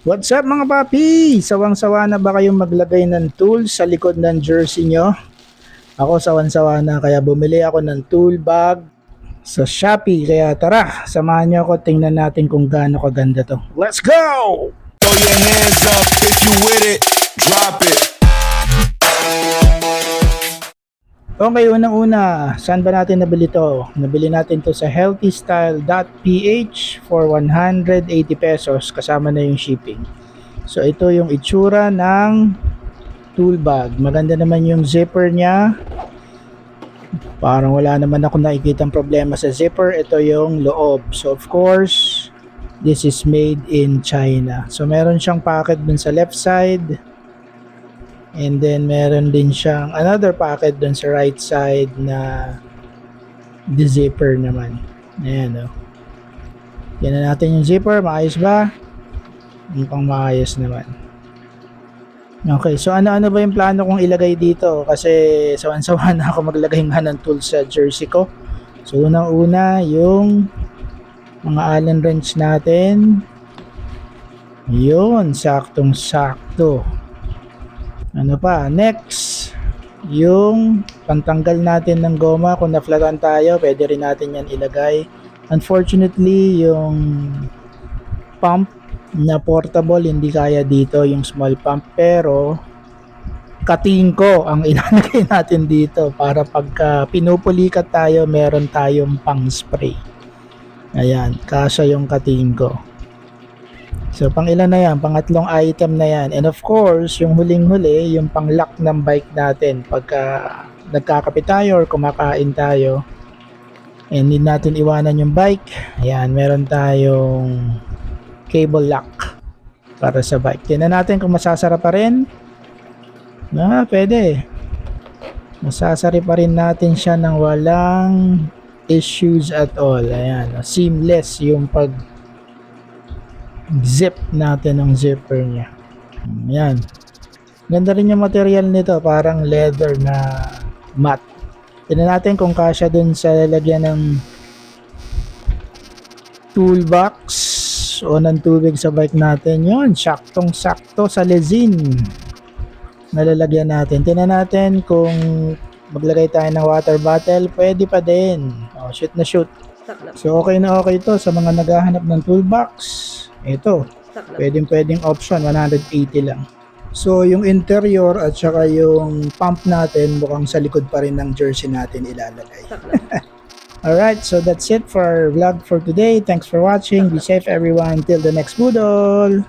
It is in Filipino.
What's up mga papi? Sawang-sawa na ba kayong maglagay ng tools sa likod ng jersey nyo? Ako sawang-sawa na kaya bumili ako ng tool bag sa Shopee. Kaya tara, samahan nyo ako, tingnan natin kung gaano kaganda to. Let's go! Throw your hands up if you with it. Drop it. Okay, unang-una, saan ba natin nabili to? Nabili natin to sa healthystyle.ph for 180 pesos kasama na yung shipping. So ito yung itsura ng tool bag. Maganda naman yung zipper niya. Parang wala naman ako nakikitang problema sa zipper. Ito yung loob. So of course, this is made in China. So meron siyang pocket dun sa left side. And then meron din siyang another pocket dun sa right side na the zipper naman. Ayan o. Yan na natin yung zipper. Maayos ba? Mukhang maayos naman. Okay, so ano-ano ba yung plano kong ilagay dito? Kasi sawan-sawa na ako maglagay nga ng tools sa jersey ko. So unang-una yung mga Allen wrench natin. Yun, saktong-sakto. Ano pa? Next, yung pantanggal natin ng goma. Kung na-flatan tayo, pwede rin natin yan ilagay. Unfortunately, yung pump na portable, hindi kaya dito yung small pump. Pero, katingko ang ilalagay natin dito para pagka pinupulikat tayo, meron tayong pang spray. Ayan, kasya yung katingko. So, pang ilan na yan? Pangatlong item na yan. And of course, yung huling-huli, yung pang lock ng bike natin. Pagka nagkakape tayo or kumakain tayo, and need natin iwanan yung bike, ayan, meron tayong cable lock para sa bike. Tingnan natin kung masasara pa rin. Pwede. Masasari pa rin natin siya ng walang issues at all. Ayan, seamless yung pag zip natin ng zipper niya. Ayan. Ganda rin yung material nito, parang leather na matte. Tingnan natin kung kasya dun sa lalagyan ng toolbox o ng tubig sa bike natin. Yun, saktong-sakto sa lesin na lalagyan natin. Tingnan natin kung maglagay tayo ng water bottle, pwede pa din. Shoot na shoot. So okay na okay to sa mga naghahanap ng toolbox. Ito, pwedeng option, 180 lang. So yung interior at saka yung pump natin mukhang sa likod pa rin ng jersey natin ilalagay. Alright, so that's it for our vlog for today. Thanks for watching. Be safe everyone. Till the next Budol!